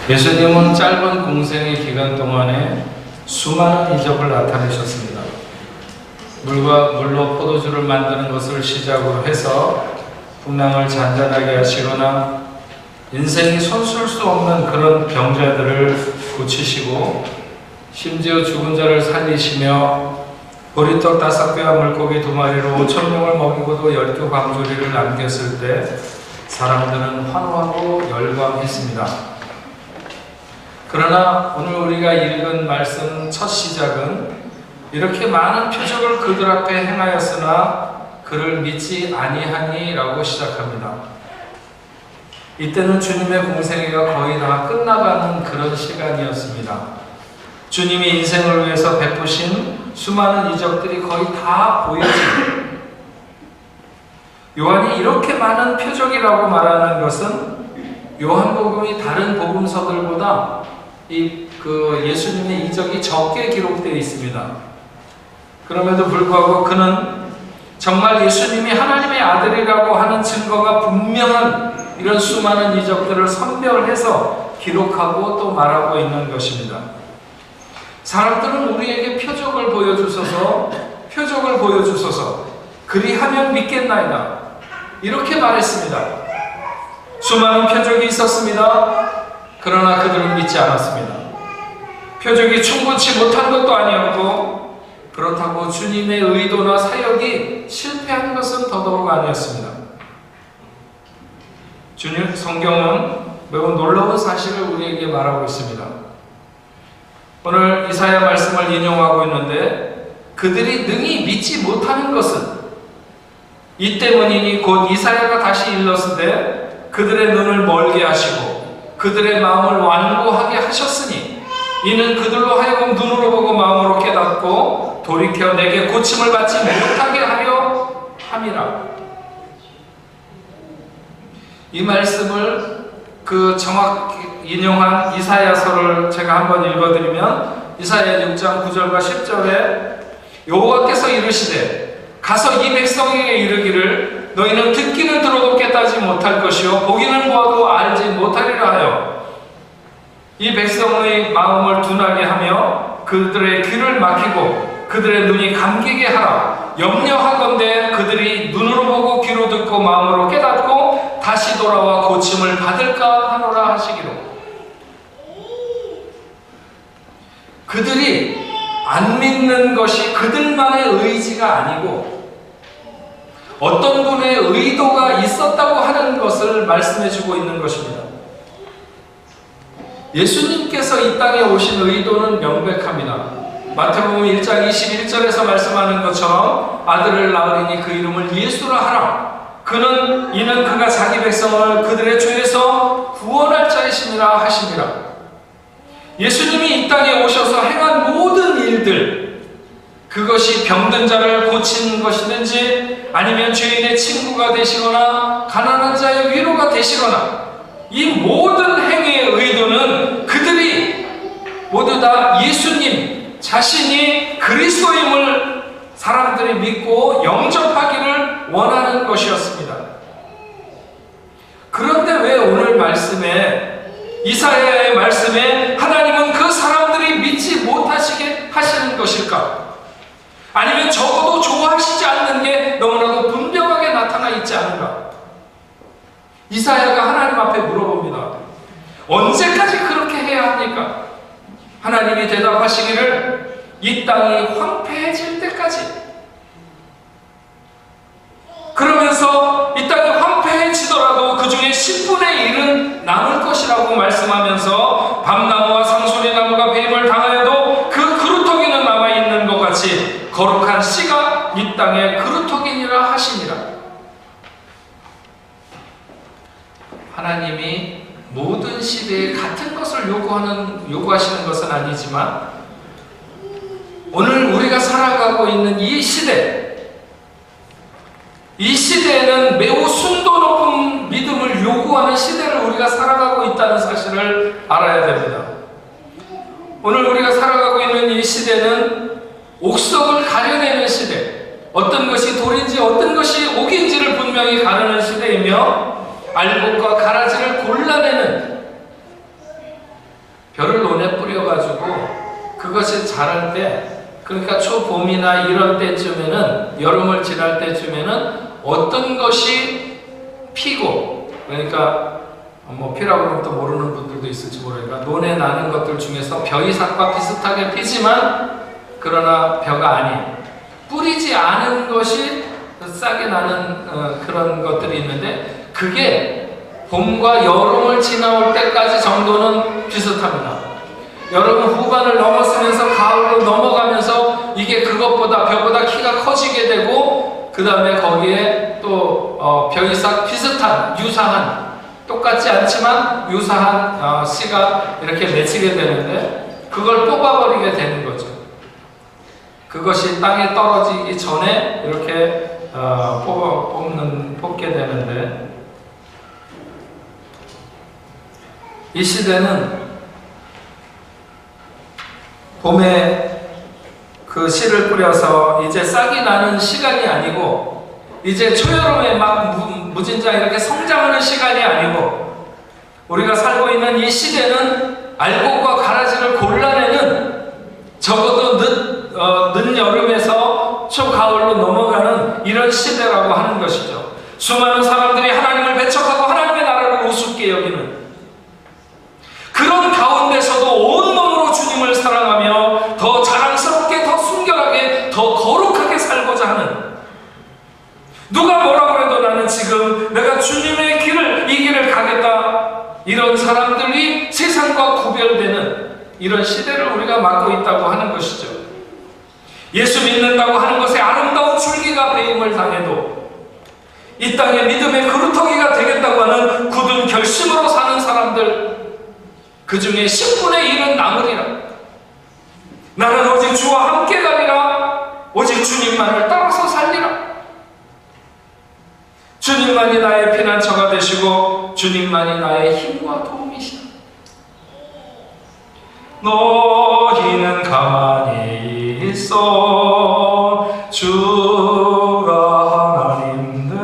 예수님은 짧은 공생의 기간 동안에 수많은 이적을 나타내셨습니다. 물로 포도주를 만드는 것을 시작으로 해서 풍랑을 잔잔하게 하시거나 인생이 손쓸 수 없는 그런 병자들을 고치시고, 심지어 죽은 자를 살리시며 보리떡 5개와 물고기 2마리로 5,000명을 먹이고도 10개 광주리를 남겼을 때 사람들은 환호하고 열광했습니다. 그러나 오늘 우리가 읽은 말씀 첫 시작은 이렇게 많은 표적을 그들 앞에 행하였으나 그를 믿지 아니하니 라고 시작합니다. 이때는 주님의 공생애가 거의 다 끝나가는 그런 시간이었습니다. 주님이 인생을 위해서 베푸신 수많은 이적들이 거의 다 보여집니다. 요한이 이렇게 많은 표적이라고 말하는 것은 요한복음이 다른 복음서들보다 예수님의 이적이 적게 기록되어 있습니다. 그럼에도 불구하고 그는 정말 예수님이 하나님의 아들이라고 하는 증거가 분명한 이런 수많은 이적들을 선별해서 기록하고 또 말하고 있는 것입니다. 사람들은 우리에게 표적을 보여주소서, 그리하면 믿겠나이다, 이렇게 말했습니다. 수많은 표적이 있었습니다. 그러나 그들은 믿지 않았습니다. 표적이 충분치 못한 것도 아니었고, 그렇다고 주님의 의도나 사역이 실패한 것은 더더욱 아니었습니다. 성경은 매우 놀라운 사실을 우리에게 말하고 있습니다. 오늘 이사야 말씀을 인용하고 있는데, 그들이 능히 믿지 못하는 것은 이 때문이니 곧 이사야가 다시 일렀으되 그들의 눈을 멀게 하시고 그들의 마음을 완고하게 하셨으니 이는 그들로 하여금 눈으로 보고 마음으로 깨닫고 돌이켜 내게 고침을 받지 못하게 하려 함이라. 이 말씀을 정확히 인용한 이사야서를 제가 한번 읽어드리면, 이사야 6장 9절과 10절에 여호와께서 이르시되 가서 이 백성에게 이르기를 너희는 듣기는 들어도 깨닫지 못할 것이요 보기는 보아도 알지 못하리라 하여 이 백성의 마음을 둔하게 하며 그들의 귀를 막히고 그들의 눈이 감기게 하라. 염려하건대 그들이 눈으로 보고 귀로 듣고 마음으로 깨닫고 다시 돌아와 고침을 받을까 하노라 하시기로. 그들이 안 믿는 것이 그들만의 의지가 아니고 어떤 분의 의도가 있었다고 하는 것을 말씀해주고 있는 것입니다. 예수님께서 이 땅에 오신 의도는 명백합니다. 마태복음 1장 21절에서 말씀하는 것처럼 아들을 낳으리니 그 이름을 예수라 하라. 이는 그가 자기 백성을 그들의 죄에서 구원할 자이심이라 하십니다. 예수님이 이 땅에 오셔서 행한 모든 일들, 그것이 병든 자를 고치는 것이든지 아니면 죄인의 친구가 되시거나 가난한 자의 위로가 되시거나, 이 모든 행위의 의도는 그들이 모두 다 예수님 자신이 그리스도임을 사람들이 믿고 영접하기를 원하는 것이었습니다. 그런데 왜 오늘 말씀에, 이사야의 말씀에 하나님은 그 사람들이 믿지 못하시게 하시는 것일까? 아니면 적어도 좋아하시지 않는 게 너무나도 분명하게 나타나 있지 않은가? 이사야가 하나님 앞에 물어봅니다. 언제까지 그렇게 해야 합니까? 하나님이 대답하시기를 이 땅이 황폐해질 때까지. 그러면서 이 땅이 황폐해지더라도 그 중에 10분의 1은 남을 것이라고 말씀하면서 밤나무와 상소리나무가 배임을 당하여도 그 그루터기는 남아있는 것 같이 거룩한 씨가 이 땅에 그루터기니라 하시니라. 하나님이 모든 시대에 같은 것을 요구하시는 것은 아니지만, 오늘 우리가 살아가고 있는 이 시대에는 매우 순도 높은 믿음을 요구하는 시대를 우리가 살아가고 있다는 사실을 알아야 됩니다. 오늘 우리가 살아가고 있는 이 시대는 옥석을 가려내는 시대, 어떤 것이 돌인지 어떤 것이 옥인지를 분명히 가르는 시대이며, 알곡과 가라지를 골라내는 벼를 논에 뿌려가지고 그것이 자랄 때, 그러니까 초봄이나 이런 때쯤에는, 여름을 지날 때쯤에는 어떤 것이 피고, 그러니까 뭐 피라고 그러면 또 모르는 분들도 있을지 모르니까 논에 나는 것들 중에서 벼이삭과 비슷하게 피지만 그러나 벼가 아닌, 뿌리지 않은 것이 싹이 나는 그런 것들이 있는데, 그게 봄과 여름을 지나올 때까지 정도는 비슷합니다. 여름 후반을 넘었으면서 가을로 넘어가면서 이게 그것보다, 벼보다 키가 커지게 되고, 그 다음에 거기에 또 벼이삭 비슷한, 유사한, 똑같지 않지만 유사한 씨가 이렇게 맺히게 되는데, 그걸 뽑아버리게 되는 거죠. 그것이 땅에 떨어지기 전에 이렇게 뽑게 되는데, 이 시대는 봄에 그 씨를 뿌려서 이제 싹이 나는 시간이 아니고, 이제 초여름에 막 무진장 이렇게 성장하는 시간이 아니고, 우리가 살고 있는 이 시대는 알곡과 가라지를 골라내는, 적어도 늦여름에서 초가을로 넘어가는 이런 시대라고 하는 것이죠. 수많은 사람들이 하나님을 배척하고 하나님의 나라를 우습게 여기는, 그런 가운데서도 온몸으로 주님을 사랑하며 더 자랑스럽게, 더 순결하게, 더 거룩하게 살고자 하는, 누가 뭐라 그래도 나는 지금 내가 주님의 길을, 이 길을 가겠다, 이런 사람들이 세상과 구별되는 이런 시대를 우리가 맞고 있다고 하는 것이죠. 예수 믿는다고 하는 것에 아름다운 줄기가 배임을 당해도 이 땅에 믿음의 그루터기가 되겠다고 하는 굳은 결심으로 사는 사람들, 그 중에 10분의 1은 남으리라. 나는 오직 주와 함께 가리라. 오직 주님만을 따라서 살리라. 주님만이 나의 피난처가 되시고 주님만이 나의 힘과 도움이시다. 너희는 가만히 있어 주가 하나님 됨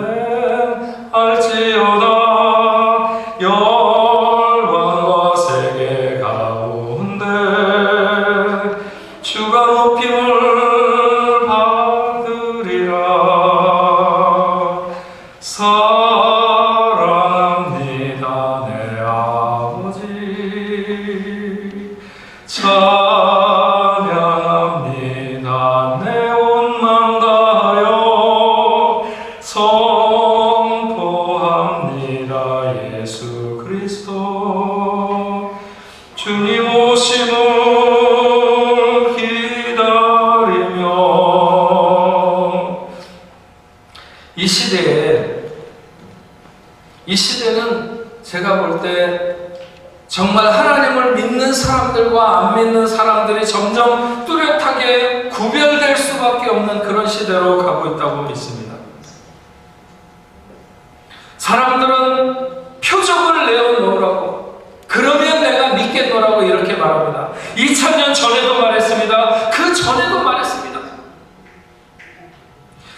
알지어다. 열방과 세계 가운데 주가 높임을 받으리라. 사랑합니다 내 아버지, 찬양합니다 내 온 맘 다하여, 선포합니다 예수 그리스도 주님 오심을 기다리며. 이 시대는 제가 볼 때 정말 하나님을 믿는 사람들과 안 믿는 사람들이 점점 뚜렷하게 구별될 수밖에 없는 그런 시대로 가고 있다고 믿습니다. 사람들은 표적을 내어놓으라고, 그러면 내가 믿겠노라고 이렇게 말합니다. 2000년 전에도 말했습니다. 그 전에도 말했습니다.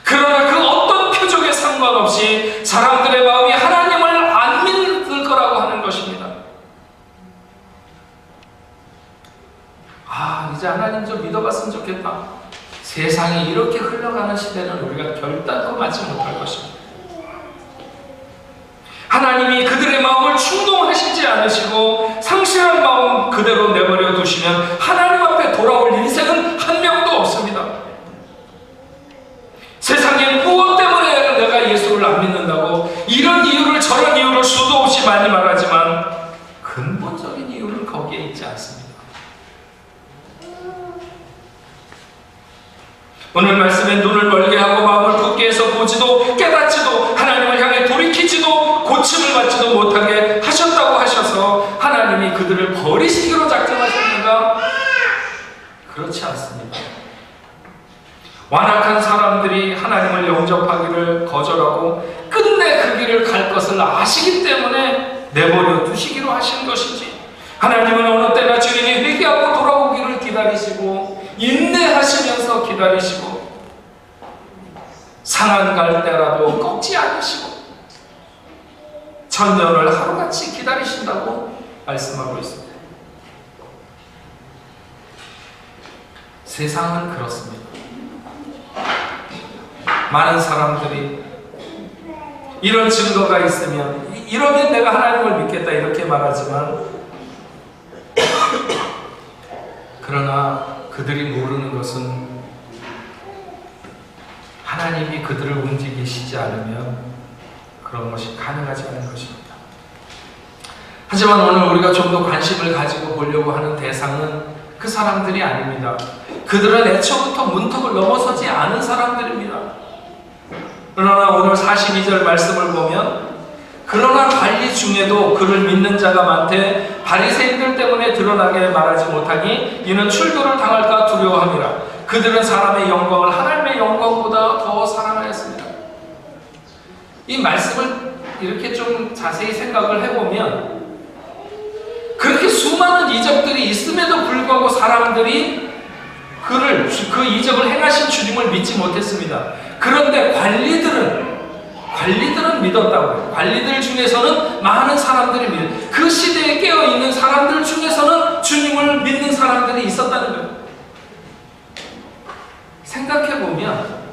그러나 그 어떤 표적에 상관없이 사람들의 마음이 하나님을 안 믿을 거라고 하는 것입니다. 이제 하나님 좀 믿어봤으면 좋겠다. 세상이 이렇게 흘러가는 시대는 우리가 결단코 맞지 못할 것입니다. 하나님이 그들의 마음을 충동하시지 않으시고 상실한 마음 그대로 내버려 두시면 하나님 앞에 돌아올 인생은 한 명도 없습니다. 세상에 무엇 때문에 내가 예수를 안 믿는다고 이런 이유를 저런 이유를 수도 없이 많이 말하지만 근본적인 이유는 거기에 있지 않습니다. 오늘 말씀에 눈을 멀게 하고 마음을 굳게 해서 보지도 깨닫지도 하나님을 향해 돌이키지도 고침을 받지도 못하게 하셨다고 하셔서 하나님이 그들을 버리시기로 작정하셨는가? 그렇지 않습니다. 완악한 사람들이 하나님을 영접하기를 거절하고 끝내 그 길을 갈 것을 아시기 때문에 내버려 두시기로 하신 것이지, 하나님은 어느 때나 주인이 회개하고 돌아오기를 기다리시고 인내하시면서 기다리시고 상한 갈 때라도 꺾지 않으시고 천년을 하루같이 기다리신다고 말씀하고 있습니다. 세상은 그렇습니다. 많은 사람들이 이런 증거가 있으면, 이러면 내가 하나님을 믿겠다 이렇게 말하지만, 그러나 그들이 모르는 것은 하나님이 그들을 움직이시지 않으면 그런 것이 가능하지 않은 것입니다. 하지만 오늘 우리가 좀 더 관심을 가지고 보려고 하는 대상은 그 사람들이 아닙니다. 그들은 애초부터 문턱을 넘어서지 않은 사람들입니다. 그러나 오늘 42절 말씀을 보면, 그러나 관리 중에도 그를 믿는 자가 많되 바리새인들 때문에 드러나게 말하지 못하니 이는 출교를 당할까 두려워함이라. 그들은 사람의 영광을 하나님의 영광보다 더 사랑하였습니다. 이 말씀을 이렇게 좀 자세히 생각을 해보면, 그렇게 수많은 이적들이 있음에도 불구하고 사람들이 그 이적을 행하신 주님을 믿지 못했습니다. 그런데 관리들은 믿었다고요. 관리들 중에서는 많은 사람들이 그 시대에 깨어있는 사람들 중에서는 주님을 믿는 사람들이 있었다는 거예요. 생각해보면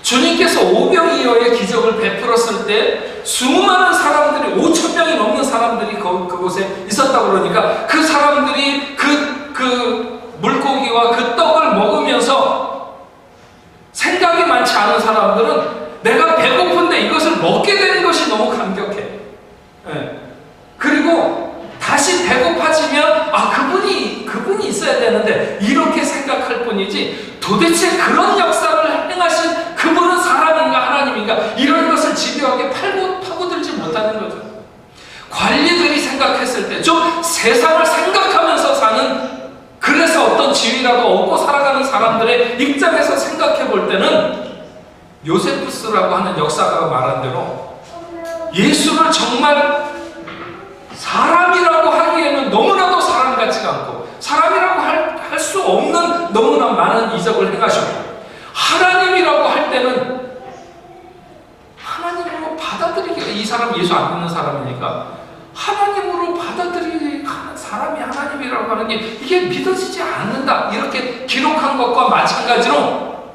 주님께서 오병이어의 기적을 베풀었을 때 수많은 사람들이, 5,000명이 넘는 사람들이 그곳에 있었다고 그러니까, 그 사람들이 그 물고기와 그 떡을 먹으면서 생각이 많지 않은 사람들은 내가 배고픈데 이것을 먹게 되는 것이 너무 감격해. 네. 그리고 다시 배고파지면 그분이 있어야 되는데 이렇게 생각할 뿐이지, 도대체 그런 역사를 행하신 그분은 사람인가 하나님인가 이런 것을 집요하게 파고들지 못하는 거죠. 관리들이 생각했을 때 좀 세상을 생각하면서 사는, 그래서 어떤 지위라도 얻고 살아가는 사람들의 입장에서 생각해 볼 때는 요세푸스라고 하는 역사가가 말한 대로 예수를 정말 사람이라고 하기에는 너무나도 사람 같지가 않고, 사람이라고 할 수 없는 너무나 많은 이적을 행하셨고, 하나님이라고 할 때는 하나님으로 받아들이기가, 이 사람 예수 안 믿는 사람이니까 하나님으로 받아들이는 사람이 하나님이라고 하는 게 이게 믿어지지 않는다, 이렇게 기록한 것과 마찬가지로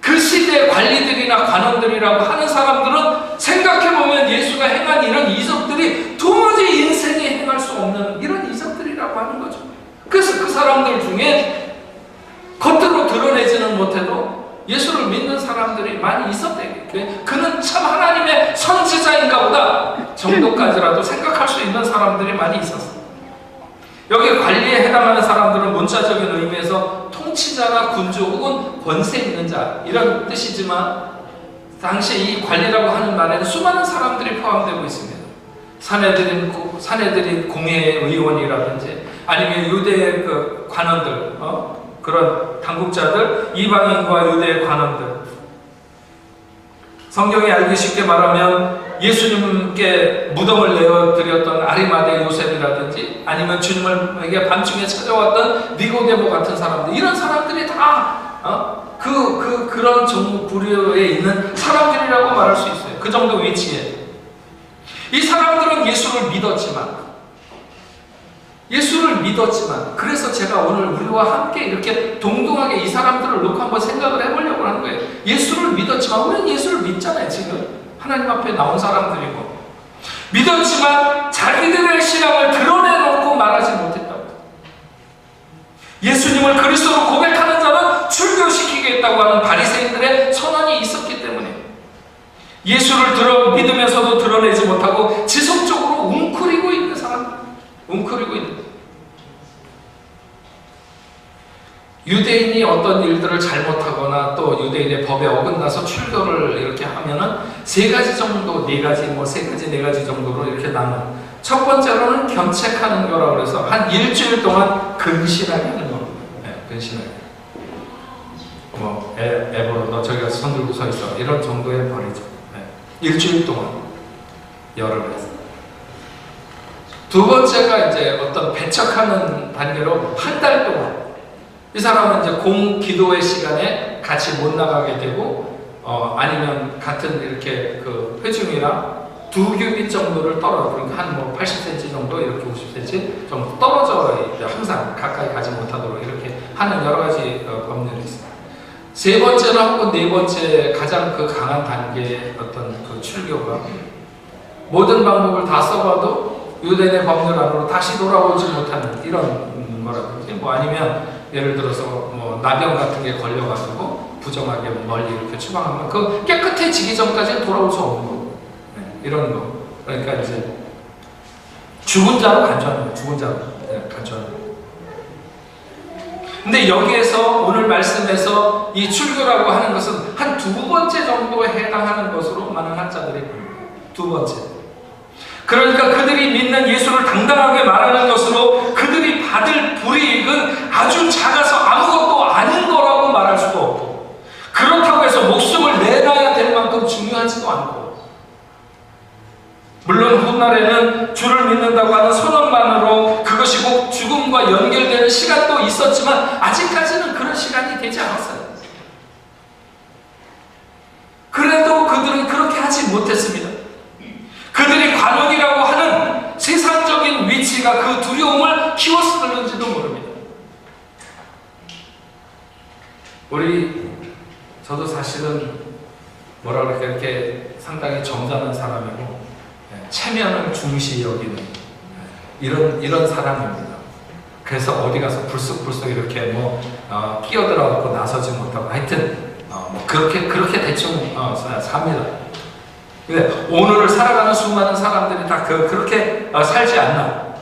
그 시대의 관리들이나 관원들이라고 하는 사람들은 생각해보면 예수가 행한 이런 이적들이 도무지 인생에 행할 수 없는 이런 이적들이라고 하는 거죠. 그래서 그 사람들 중에 겉으로 드러내지는 못해도 예수를 믿는 사람들이 많이 있었대. 그는 참 하나님의 선지자인가 보다 정도까지라도 생각할 수 있는 사람들이 많이 있었어요. 여기 관리에 해당하는 사람들은 문자적인 의미에서 통치자나 군주 혹은 권세 있는 자 이런 뜻이지만, 당시 이 관리라고 하는 말에는 수많은 사람들이 포함되고 있습니다. 사내들인 공회 의원이라든지 아니면 유대의 그 관원들, 그런 당국자들, 이방인과 유대의 관원들. 성경이 알기 쉽게 말하면 예수님께 무덤을 내어드렸던 아리마대 요셉이라든지 아니면 주님에게 밤중에 찾아왔던 니고데모 같은 사람들, 이런 사람들이 다 그런 정부 부류에 있는 사람들이라고 말할 수 있어요. 그 정도 위치에 이 사람들은 예수를 믿었지만, 그래서 제가 오늘 우리와 함께 이렇게 동등하게 이 사람들을 놓고 한번 생각을 해보려고 하는 거예요. 예수를 믿었지만, 우리는 예수를 믿잖아요. 지금 하나님 앞에 나온 사람들이고, 믿었지만 자기들의 신앙을 드러내놓고 말하지 못했다고. 예수님을 그리스도로 고백하는 자는 출교시키겠다고 하는 바리새인들의 선언이 있었기 때문에 예수를 믿으면서도 드러내지 못하고 지속적으로 웅크리고 있는 사람들, 유대인이 어떤 일들을 잘못하거나 또 유대인의 법에 어긋나서 출교를 이렇게 하면은 세 가지 정도, 네 가지 정도로 이렇게 나눠. 첫 번째로는 견책하는 거라고 해서 한 일주일 동안 근신하게 하는 겁니다. 네, 근신하게. 애보로 너 저기 가서 손 들고 서 있어. 이런 정도의 벌이죠. 네. 일주일 동안 열을 해서. 두 번째가 이제 어떤 배척하는 단계로 한 달 동안 이 사람은 이제 공기도의 시간에 같이 못 나가게 되고, 아니면 같은 이렇게 그 회중이랑 2규빗 정도를 떨어져, 그러니까 한 뭐 80cm 정도, 이렇게 50cm 정도 떨어져 항상 가까이 가지 못하도록 이렇게 하는 여러 가지 법률이 있습니다. 세 번째나 혹은 네 번째 가장 그 강한 단계의 어떤 그 출교가 모든 방법을 다 써봐도 유대인의 법률 안으로 다시 돌아오지 못하는 이런 거라든지 뭐 아니면 예를 들어서 뭐 나병 같은 게 걸려가지고 부정하게 멀리 이렇게 추방하면 그 깨끗해지기 전까지는 돌아올 수 없는 거. 이런 거. 그러니까 이제 죽은 자로 간주하는 거예요. 죽은 자로 간주하는 거예요. 근데 여기에서 오늘 말씀에서 이 출교라고 하는 것은 한 두 번째 정도에 해당하는 것으로 많은 학자들이 봅니다. 두 번째. 그러니까 그들이 믿는 예수를 당당하게 말하는 것으로 그들이 받을 불이익은 아주 작아서 아무것도 아닌 거라고 말할 수도 없고, 그렇다고 해서 목숨을 내놔야 될 만큼 중요하지도 않고, 물론 훗날에는 주를 믿는다고 하는 선언만으로 그것이 꼭 죽음과 연결되는 시간도 있었지만 아직까지는 그런 시간이 되지 않았어요. 그래도 그들은 그렇게 하지 못했습니다. 그들이 관원이라고 하는 세상적인 위치가 그 두려움을 키웠을는지도 모릅니다. 저도 사실은 뭐라 그럴까 이렇게 상당히 점잖은 사람이고 체면을 중시 여기는 이런 사람입니다. 그래서 어디 가서 불쑥불쑥 이렇게 끼어들어갖고 나서지 못하고 하여튼 그렇게 대충 삽니다. 근데 오늘을 살아가는 수많은 사람들이 다 그렇게 살지 않나.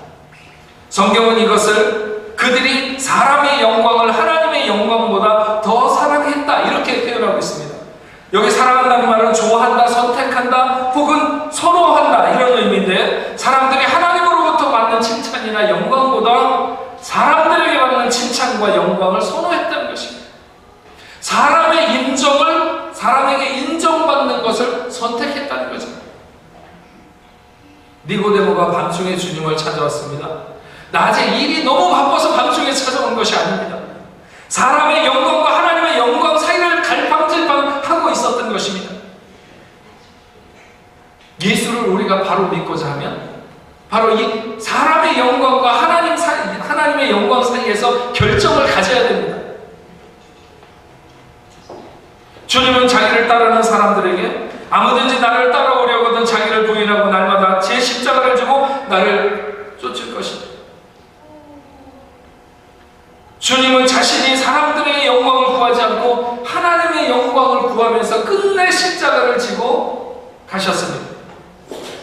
성경은 이것을 그들이 사람의 영광을 하나님의 영광보다 더 사랑했다 이렇게 표현하고 있습니다. 여기 사랑한다는 말은 좋아한다, 선택한다, 혹은 선호한다 이런 의미인데, 사람들이 하나님으로부터 받는 칭찬이나 영광보다 사람들에게 받는 칭찬과 영광을 선호했다는 것입니다. 사람에게 인정받는 것을 선택했다는 거죠. 니고데모가 밤중에 주님을 찾아왔습니다. 낮에 일이 너무 바빠서 밤중에 찾아온 것이 아닙니다. 사람의 영광과 하나님의 영광 사이를 갈팡질팡하고 있었던 것입니다. 예수를 우리가 바로 믿고자 하면 바로 이 사람의 영광과 하나님의 영광 사이에서 결정을 가져야 됩니다. 주님은 자기를 따르는 사람들에게 아무든지 나를 따라오려거든 자기를 부인하고 날마다 제 십자가를 지고 나를 쫓을 것이다. 주님은 자신이 사람들의 영광을 구하지 않고 하나님의 영광을 구하면서 끝내 십자가를 지고 가셨습니다.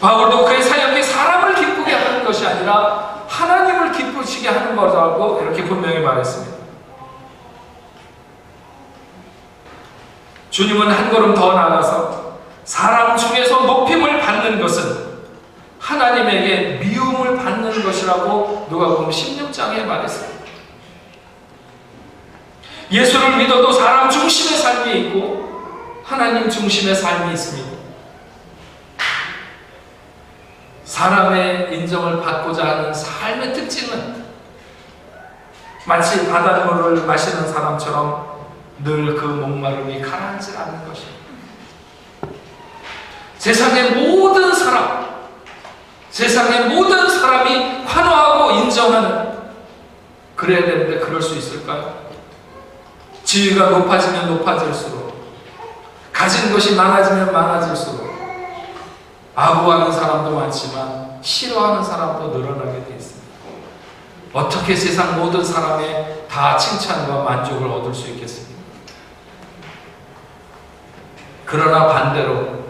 바울도 그의 사역이 사람을 기쁘게 하는 것이 아니라 하나님을 기쁘시게 하는 거라고 이렇게 분명히 말했습니다. 주님은 한 걸음 더 나아가서 사람 중에서 높임을 받는 것은 하나님에게 미움을 받는 것이라고 누가복음 16장에 말했습니다. 예수를 믿어도 사람 중심의 삶이 있고 하나님 중심의 삶이 있습니다. 사람의 인정을 받고자 하는 삶의 특징은 마치 바닷물을 마시는 사람처럼 늘 그 목마름이 가라앉지 않는 것입니다. 세상의 모든 사람이 환호하고 인정하는, 그래야 되는데 그럴 수 있을까요? 지위가 높아지면 높아질수록, 가진 것이 많아지면 많아질수록 아부하는 사람도 많지만 싫어하는 사람도 늘어나게 되어 있습니다. 어떻게 세상 모든 사람의 다 칭찬과 만족을 얻을 수 있겠습니까? 그러나 반대로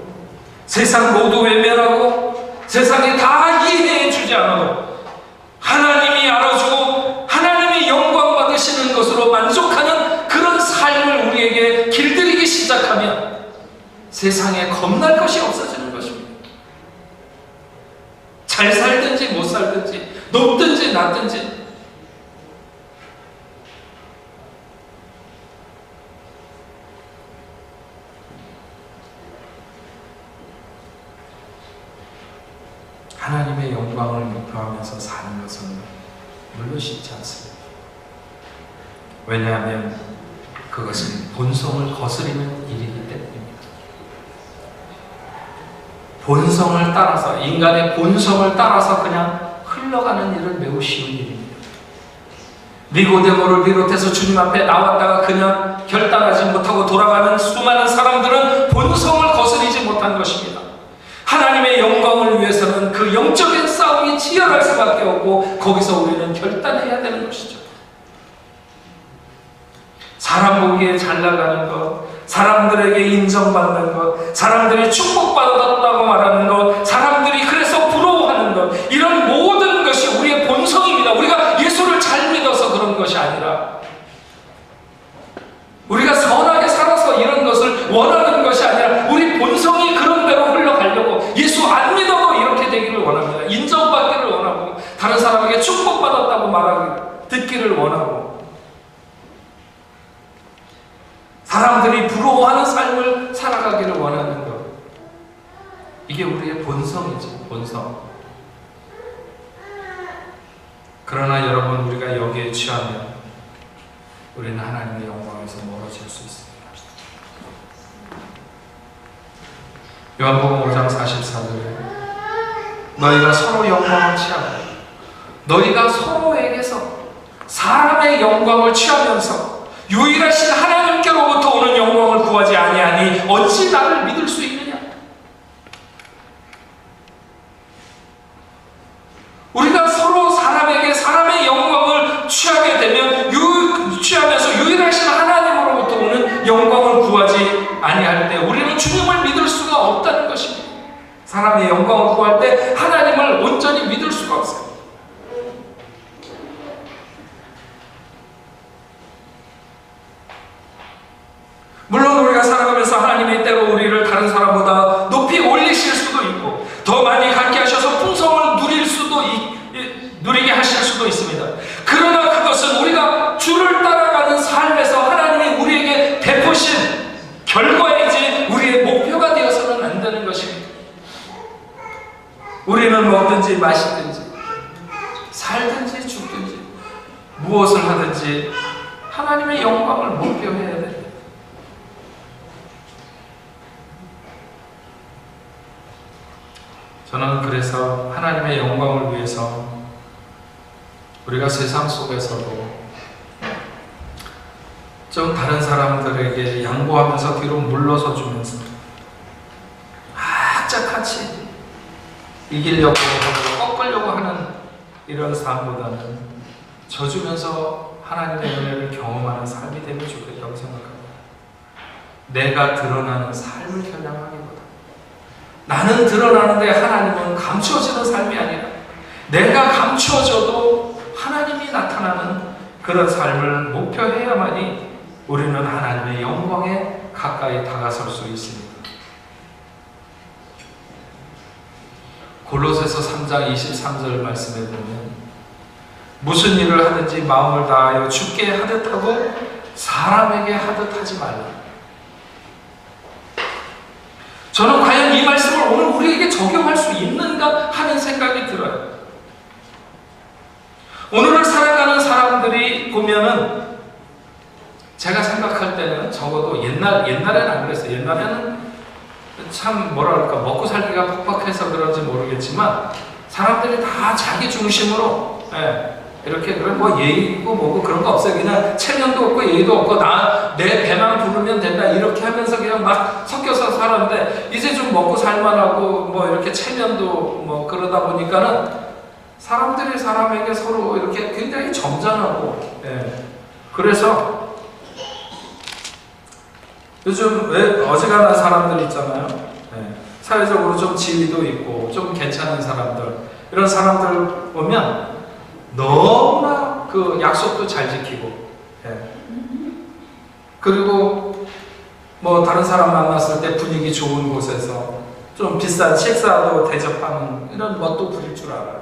세상 모두 외면하고 세상에 다 이해해 주지 않아도 하나님이 알아주고 하나님이 영광 받으시는 것으로 만족하는 그런 삶을 우리에게 길들이기 시작하면 세상에 겁날 것이 없어지는 것입니다. 잘 살든지 못 살든지, 높든지 낮든지. 하나님의 영광을 목표하면서 사는 것은 물론 쉽지 않습니다. 왜냐하면 그것은 본성을 거스리는 일이기 때문입니다. 본성을 따라서, 인간의 본성을 따라서 그냥 흘러가는 일은 매우 쉬운 일입니다. 니고데모를 비롯해서 주님 앞에 나왔다가 그냥 결단하지 못하고 돌아가는 수많은 사람들은 본성을 거스르지 못한 것입니다. 하나님의 영광을 위해서는 그 영적인 싸움이 치열할 수밖에 없고 거기서 우리는 결단해야 되는 것이죠. 사람 보기에 잘 나가는 것, 사람들에게 인정받는 것, 사람들이 축복받았다고 말하는 것, 사람들이 그래서 부러워하는 것, 이런 모든 것이 우리의 본성입니다. 우리가 예수를 잘 믿어서 그런 것이 아니라 우리가 선하게 살아서 이런 것을 원하는 것이 아니라 우리 본성이 그런 대로 흘러가려고 예수 안 믿어도 이렇게 되기를 원합니다. 인정받기를 원하고 다른 사람에게 축복받았다고 말하기 듣기를 원하고 사람들이 부러워하는 삶을 살아가기를 원하는 것, 이게 우리의 본성이죠. 본성. 그러나 여러분, 우리가 여기에 취하면 우리는 하나님의 영광에서 멀어질 수 있습니다. 요한복음 5장 44절에 너희가 서로 영광을 취하고 너희가 서로에게서 사람의 영광을 취하면서 유일하신 하나님께로부터 오는 영광을 구하지 아니하니 어찌 나를 믿을 수 있느냐? 우리가 서로 사람에게 사람의 영광을 취하게 되면 취하면서 유일하신 하나님으로부터 오는 영광을 구하지 아니할 때 우리는 주님을 믿을 수가 없다는 것입니다. 사람의 영광을 구할 때 하나님을 온전히 믿을 수가 없어요. 물론 우리가 살아가면서 하나님이 때로 우리를 다른 사람보다 높이 올리실 수도 있고 더 많이 갖게 하셔서 풍성을 누리게 하실 수도 있습니다. 그러나 그것은 우리가 주를 따라가는 삶에서 하나님이 우리에게 베푸신 결과이지 우리의 목표가 되어서는 안 되는 것입니다. 우리는 먹든지 마시든지 살든지 죽든지 무엇을 하든지 하나님의 영광을 목표해야 됩니다. 저는 그래서 하나님의 영광을 위해서 우리가 세상 속에서도 좀 다른 사람들에게 양보하면서 뒤로 물러서 주면서 악착같이 이기려고 하고 꺾으려고 하는 이런 삶보다는 져주면서 하나님의 은혜를 경험하는 삶이 되면 좋겠다고 생각합니다. 내가 드러나는 삶을 겨냥하기보다 나는 드러나는데 하나님은 감추어지는 삶이 아니라 내가 감추어져도 하나님이 나타나는 그런 삶을 목표해야만이 우리는 하나님의 영광에 가까이 다가설 수 있습니다. 골로새서 3장 23절 말씀에 보면 무슨 일을 하든지 마음을 다하여 주께 하듯 하고 사람에게 하듯 하지 말라. 저는 과연 이 말씀을 오늘 우리에게 적용할 수 있는가 하는 생각이 들어요. 오늘을 살아가는 사람들이 보면은 제가 생각할 때는 적어도 옛날에는 안 그랬어요. 옛날에는 참 뭐랄까 먹고 살기가 퍽퍽해서 그런지 모르겠지만 사람들이 다 자기 중심으로 이렇게 그런 뭐 예의 있고 뭐고 그런 거 없어요. 그냥 체면도 없고 예의도 없고 내 배만 부르면 된다 이렇게 하면서 그냥 막 섞여서 살았는데 이제 좀 먹고 살만하고 뭐 이렇게 체면도 뭐 그러다 보니까는 사람들이 사람에게 서로 이렇게 굉장히 점잖하고 그래서 요즘 왜 어지간한 사람들 있잖아요. 사회적으로 좀 지위도 있고 좀 괜찮은 사람들 이런 사람들 보면 너무나 그 약속도 잘 지키고 그리고 뭐 다른 사람 만났을 때 분위기 좋은 곳에서 좀 비싼 식사도 대접하는 이런 멋도 부릴 줄 알아요.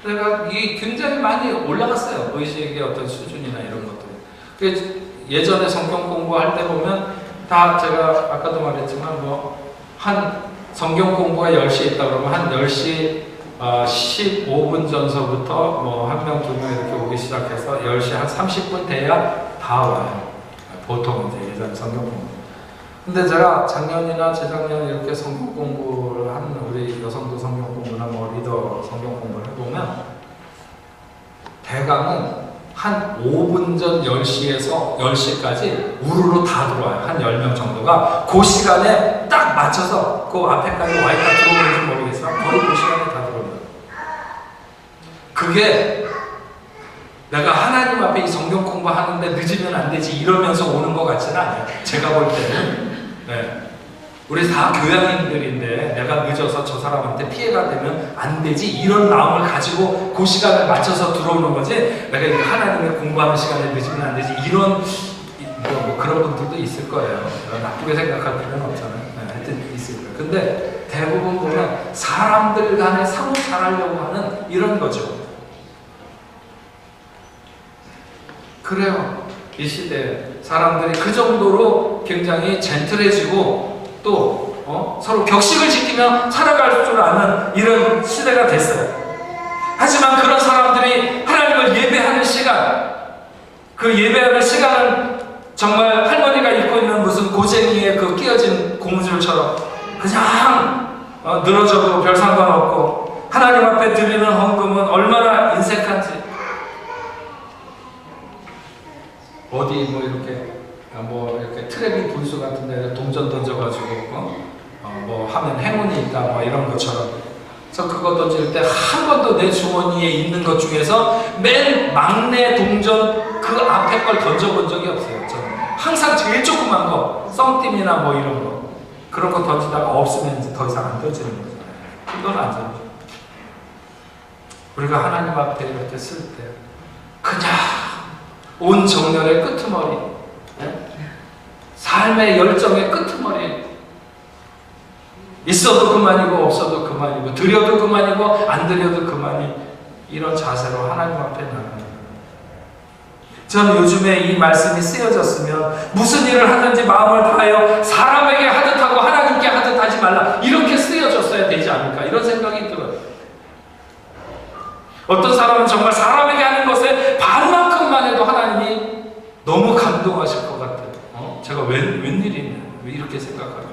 내가 이게 굉장히 많이 올라갔어요. 의식의 어떤 수준이나 이런 것들이. 예전에 성경 공부할 때 보면 다 제가 아까도 말했지만 뭐 한 성경 공부가 10시에 있다 그러면 한 10시 15분 전서부터 뭐 한 명, 두 명 이렇게 오기 시작해서 10시 한 30분 돼야 다 와요. 보통 이제 예전 성경 공부. 근데 제가 작년이나 재작년 이렇게 성경 공부를 하는 우리 여성도 성경 공부나 뭐 리더 성경 공부를 해보면 대강은 한 5분 전 10시에서 10시까지 우르르 다 들어와요. 한 10명 정도가 그 시간에 딱 맞춰서 그 앞에까지 와 있다 들어오는지 모르겠어요. 거의 그 시간에 다 들어옵니다. 그게 내가 하나님 앞에 이 성경 공부하는데 늦으면 안 되지 이러면서 오는 것 같지는 않아요. 제가 볼 때는. 네. 우리 다 교양인들인데 내가 늦어서 저 사람한테 피해가 되면 안 되지 이런 마음을 가지고 그 시간을 맞춰서 들어오는 거지 내가 이거 하나님의 공부하는 시간에 늦으면 안 되지 이런 뭐 그런 분들도 있을 거예요. 나쁘게 생각할 필요는 없잖아요. 네, 하여튼 있을 거예요. 근데 대부분 보면 사람들 간에 상호 잘하려고 하는 이런 거죠. 그래요. 이 시대에 사람들이 그 정도로 굉장히 젠틀해지고 또 서로 격식을 지키며 살아갈 줄 아는 이런 시대가 됐어요. 하지만 그런 사람들이 하나님을 예배하는 시간, 그 예배하는 시간은 정말 할머니가 입고 있는 무슨 고쟁이에 그 끼어진 고무줄처럼 그냥 늘어져도 별 상관없고 하나님 앞에 드리는 헌금은 얼마나 인색한지 어디 뭐 이렇게 트래비 분수 같은 데 동전 던져가지고 뭐 하면 행운이 있다 뭐 이런 것처럼 그래서 그거 던질 때 한 번도 내 주머니에 있는 것 중에서 맨 막내 동전 그 앞에 걸 던져본 적이 없어요. 저는 항상 제일 조그만 거 썸띵이나 뭐 이런 거 그런 거 던지다가 없으면 이제 더 이상 안 던지는 거잖아요. 그건 안 던져. 우리가 하나님 앞에 이렇게 쓸 때 그냥 온 정열의 끄트머리, 삶의 열정의 끄트머리, 있어도 그만이고 없어도 그만이고 드려도 그만이고 안 드려도 그만이 이런 자세로 하나님 앞에 나가는 거예요. 저는 요즘에 이 말씀이 쓰여졌으면 무슨 일을 하든지 마음을 다하여 사람에게 하듯 하고 하나님께 하듯 하지 말라 이렇게 쓰여졌어야 되지 않을까 이런 생각이 들어요. 어떤 사람은 정말 사람에게 하는 것에 반만큼만 해도 하나님이 너무 감동하실 것 같아요. 제가 웬일이냐 왜 이렇게 생각하냐.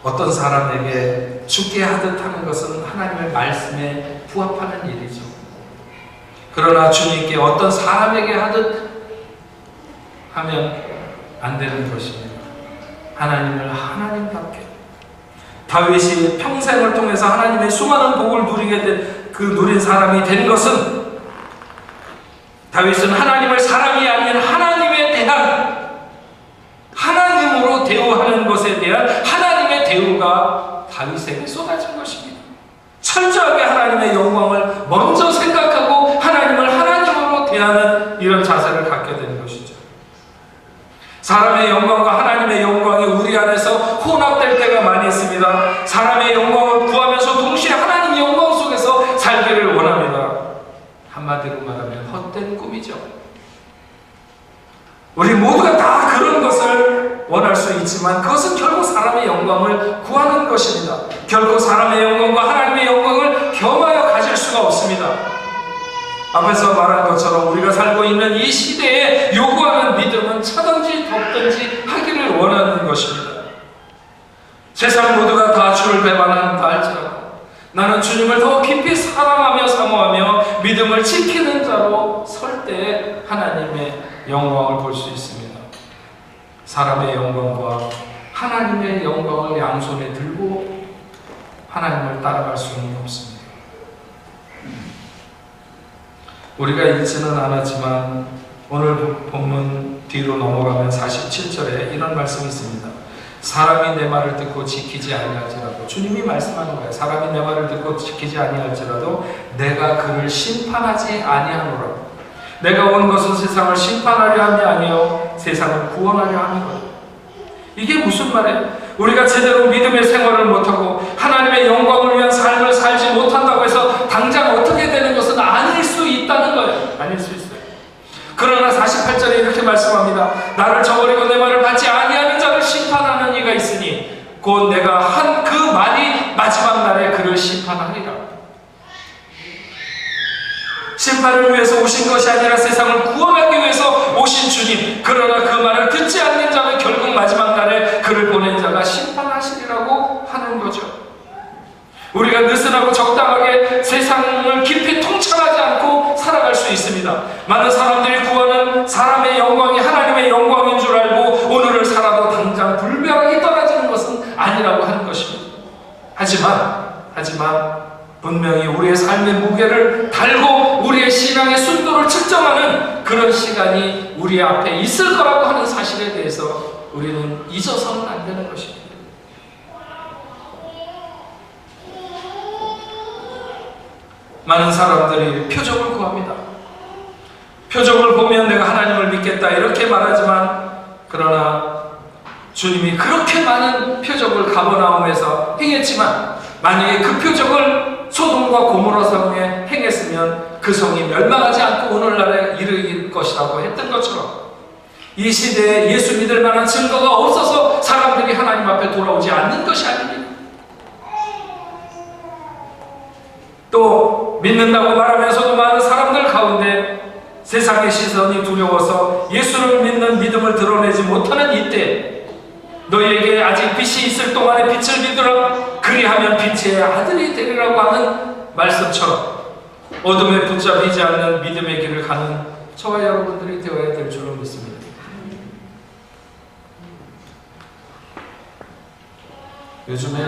어떤 사람에게 주게 하듯 하는 것은 하나님의 말씀에 부합하는 일이죠. 그러나 주님께 어떤 사람에게 하듯 하면 안 되는 것입니다. 하나님을 하나님답게 다윗이 평생을 통해서 하나님의 수많은 복을 누리게 된 그 누린 사람이 된 것은 다윗은 하나님을 사람이 아닌 하나님에 대한 하나님으로 대우하는 것에 대한 하나님의 대우가 다윗에게 쏟아진 것입니다. 철저하게 하나님의 영광을 먼저 생각하고 하나님을 하나님으로 대하는 이런 자세를 갖게 된 것이죠. 사람의 영광과 하나님의 영광이 우리 안에서 혼합될 때가 많이 있습니다. 사람의 영광을 구하면서 동시에 하나님의 영광 속에서 살기를 원합니다. 한마디로 말하면 헛된 꿈이죠. 우리 모두가 다 그런 것을 원할 수 있지만 그것은 결국 사람의 영광을 구하는 것입니다. 결국 사람의 영광과 하나님의 영광을 겸하여 가질 수가 없습니다. 앞에서 말한 것처럼 우리가 살고 있는 이 시대에 요구하는 믿음은 차든지 덥든지 하기를 원하는 것입니다. 세상 모두가 다 주를 배반한다 할지라도 나는 주님을 더 깊이 사랑하며 사모하며 믿음을 지키는 자로 설 때에 하나님의 영광을 볼 수 있습니다. 사람의 영광과 하나님의 영광을 양손에 들고 하나님을 따라갈 수는 없습니다. 우리가 읽지는 않았지만 오늘 본문 뒤로 넘어가면 47절에 이런 말씀이 있습니다. 사람이 내 말을 듣고 지키지 아니할지라도 주님이 말씀하는 거예요. 사람이 내 말을 듣고 지키지 아니할지라도 내가 그를 심판하지 아니하노라. 내가 온 것은 세상을 심판하려 함이 아니요 세상을 구원하려 함이거든. 이게 무슨 말이에요? 우리가 제대로 믿음의 생활을 못하고 하나님의 영광을 위한 삶을 살지 못한다고 해서 당장 어떻게 되는 것은 아닐 수 있다는 거예요. 아닐 수 있어요. 그러나 48절에 이렇게 말씀합니다. 나를 저버리고 내 말을 받지 아니하는 자를 심판하는 이가 있으니 곧 내가 한 그 말이 마지막 날에 그를 심판하리라. 심판을 위해서 오신 것이 아니라 세상을 구원하기 위해서 오신 주님. 그러나 그 말을 듣지 않는 자는 결국 마지막 날에 그를 보낸 자가 심판하시리라고 하는 거죠. 우리가 느슨하고 적당하게 세상을 깊이 통찰하지 않고 살아갈 수 있습니다. 많은 사람들이 구하는 사람의 영광이 하나님의 영광인 줄 알고 오늘을 살아도 당장 불멸하게 떨어지는 것은 아니라고 하는 것입니다. 하지만 분명히 우리의 삶의 무게를 달고 우리의 신앙의 순도를 측정하는 그런 시간이 우리 앞에 있을 거라고 하는 사실에 대해서 우리는 잊어서는 안 되는 것입니다. 많은 사람들이 표적을 구합니다. 표적을 보면 내가 하나님을 믿겠다 이렇게 말하지만, 그러나 주님이 그렇게 많은 표적을 가버나움에서 행했지만 만약에 그 표적을 소돔과 고모라 성에 행했으면 그 성이 멸망하지 않고 오늘날에 이르길 것이라고 했던 것처럼 이 시대에 예수 믿을 만한 증거가 없어서 사람들이 하나님 앞에 돌아오지 않는 것이 아닙니다. 또 믿는다고 말하면서도 많은 사람들 가운데 세상의 시선이 두려워서 예수를 믿는 믿음을 드러내지 못하는 이때 너희에게 아직 빛이 있을 동안에 빛을 믿으라. 그리하면 빛의 아들이 되리라고 하는 말씀처럼 어둠에 붙잡히지 않는 믿음의 길을 가는 저와 여러분들이 되어야 될 줄로 믿습니다. 요즘에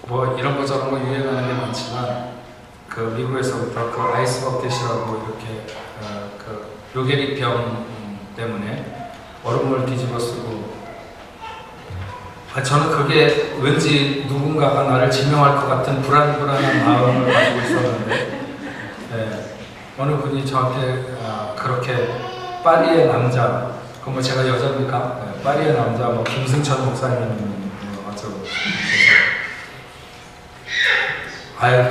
뭐 이런 거 저런 거 유행하는 게 많지만 그 미국에서부터 그 아이스 버켓이라고 이렇게 그 요게리병 때문에 얼음물 뒤집어 쓰고, 저는 그게 왠지 누군가가 나를 지명할 것 같은 불안한 마음을 가지고 있었는데, 어느 분이 저한테 그렇게 파리의 남자, 그 뭐 제가 여자입니까? 파리의 남자, 뭐 김승천 목사님 어쩌고,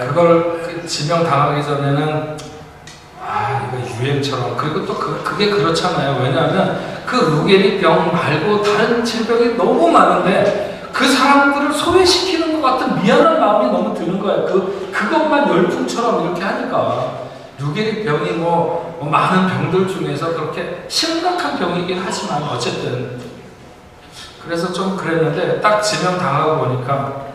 그걸 지명 당하기 전에는 이거 유행처럼, 그리고 또 그게 그렇잖아요. 왜냐하면 그 루게리병 말고 다른 질병이 너무 많은데 그 사람들을 소외시키는 것 같은 미안한 마음이 너무 드는 거예요. 그것만 열풍처럼 이렇게 하니까. 루게리병이 뭐 많은 병들 중에서 그렇게 심각한 병이긴 하지만 어쨌든 그래서 좀 그랬는데 딱 지명 당하고 보니까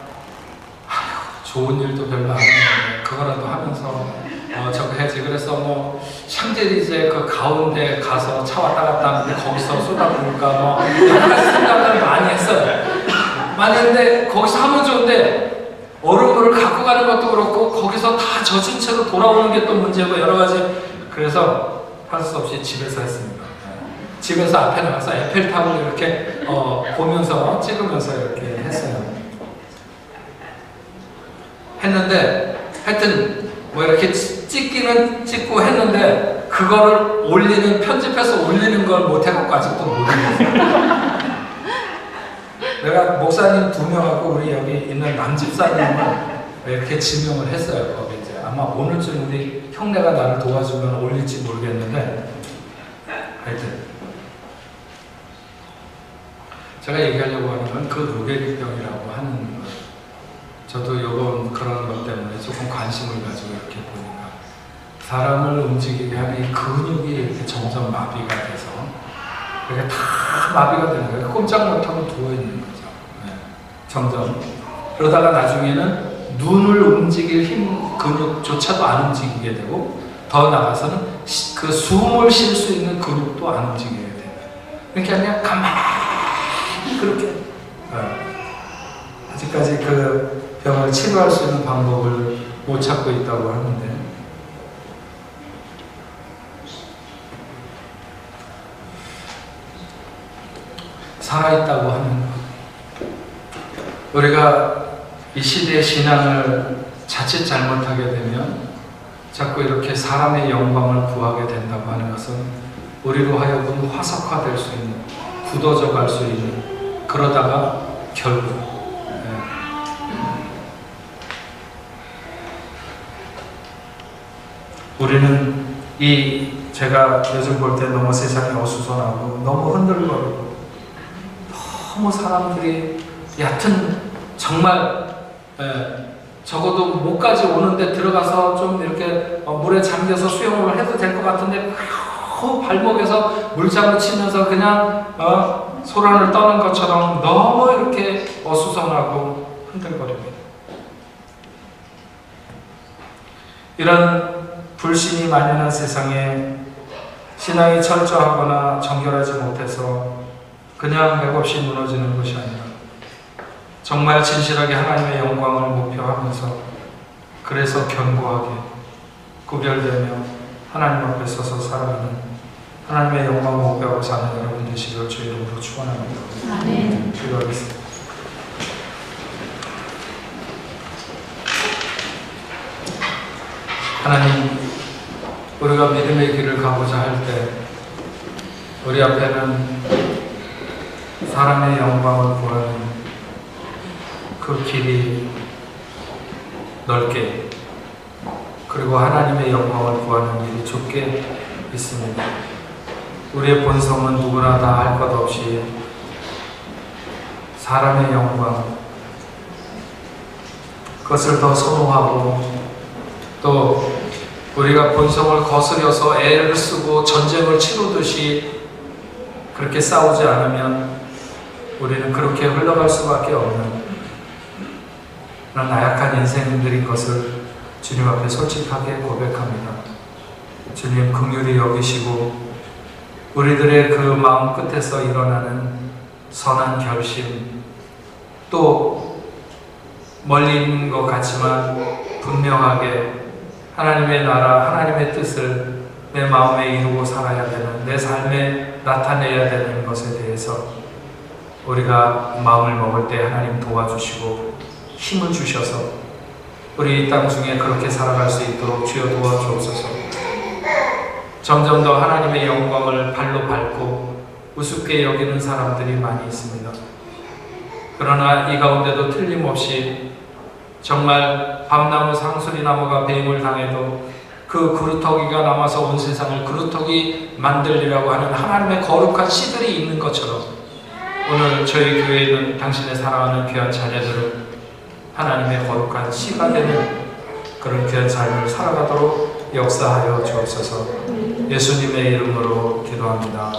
좋은 일도 별로 안 했는데 그거라도 하면서 저거 해야지. 그래서 뭐 샹젤리제 그 가운데 가서 차 왔다 갔다 하는데 거기서 쏟아부을까 뭐 여러 가지 생각을 많이 했어요. 많이 했는데 거기서 하면 좋은데 얼음물을 갖고 가는 것도 그렇고 거기서 다 젖은 채로 돌아오는 게 또 문제고 여러 가지. 그래서 할 수 없이 집에서 했습니다. 집에서 앞에 나가서 에펠탑을 이렇게 보면서 찍으면서 이렇게 했어요. 했는데 하여튼 뭐 이렇게 찍기는 찍고 했는데 그거를 편집해서 올리는 걸 못해갖고 아직도 모르겠어요. 내가 목사님 2명하고 우리 여기 있는 남집사님을 이렇게 지명을 했어요. 거기 이제 아마 오늘쯤 우리 형네가 나를 도와주면 올릴지 모르겠는데, 하여튼 제가 얘기하려고 하는 건 그 루게리병이라고 하는 거. 저도 이번 그런 것 때문에 조금 관심을 가지고 이렇게 보니까 사람을 움직이게 하는 이 근육이 이렇게 점점 마비가 돼서 이렇게 다 마비가 되는 거예요. 꼼짝 못하고 누워있는 거죠. 점점. 그러다가 나중에는 눈을 움직일 힘, 근육조차도 안 움직이게 되고 더 나아가서는 그 숨을 쉴 수 있는 근육도 안 움직이게 돼요. 그러니까 그냥 가만히 그렇게 아직까지 그 병을 치료할 수 있는 방법을 못 찾고 있다고 하는데, 살아있다고 하는 것. 우리가 이 시대의 신앙을 자칫 잘못하게 되면 자꾸 이렇게 사람의 영광을 구하게 된다고 하는 것은 우리로 하여금 화석화될 수 있는, 굳어져 갈 수 있는, 그러다가 결국 우리는 제가 요즘 볼 때 너무 세상이 어수선하고 너무 흔들거리고 너무 사람들이 얕은, 정말 적어도 목까지 오는데 들어가서 좀 이렇게 물에 잠겨서 수영을 해도 될 것 같은데 발목에서 물장구 치면서 그냥 소란을 떠는 것처럼 너무 이렇게 어수선하고 흔들거립니다. 이런 불신이 만연한 세상에 신앙이 철저하거나 정결하지 못해서 그냥 맥없이 무너지는 것이 아니라 정말 진실하게 하나님의 영광을 목표하면서 그래서 견고하게 구별되며 하나님 앞에 서서 살아가는 하나님의 영광을 목표하고 사는 여러분 되시기를 주의 이름으로 축원합니다. 아멘. 기도하겠습니다. 하나님, 우리가 믿음의 길을 가고자 할 때 우리 앞에는 사람의 영광을 구하는 그 길이 넓게, 그리고 하나님의 영광을 구하는 길이 좁게 있습니다. 우리의 본성은 누구나 다 할 것 없이 사람의 영광, 그것을 더 선호하고, 또 우리가 본성을 거스려서 애를 쓰고 전쟁을 치르듯이 그렇게 싸우지 않으면 우리는 그렇게 흘러갈 수밖에 없는 그런 나약한 인생들인 것을 주님 앞에 솔직하게 고백합니다. 주님, 긍휼히 여기시고 우리들의 그 마음 끝에서 일어나는 선한 결심, 또 멀리 있는 것 같지만 분명하게 하나님의 나라, 하나님의 뜻을 내 마음에 이루고 살아야 되는, 내 삶에 나타내야 되는 것에 대해서 우리가 마음을 먹을 때 하나님 도와주시고 힘을 주셔서 우리 이 땅 중에 그렇게 살아갈 수 있도록 주여 도와주옵소서. 점점 더 하나님의 영광을 발로 밟고 우습게 여기는 사람들이 많이 있습니다. 그러나 이 가운데도 틀림없이 정말 밤나무 상수리나무가 배임을 당해도 그 그루터기가 남아서 온 세상을 그루터기 만들리라고 하는 하나님의 거룩한 씨들이 있는 것처럼 오늘 저희 교회는 당신의 사랑하는 귀한 자녀들을 하나님의 거룩한 씨가 되는 그런 귀한 삶을 살아가도록 역사하여 주옵소서. 예수님의 이름으로 기도합니다.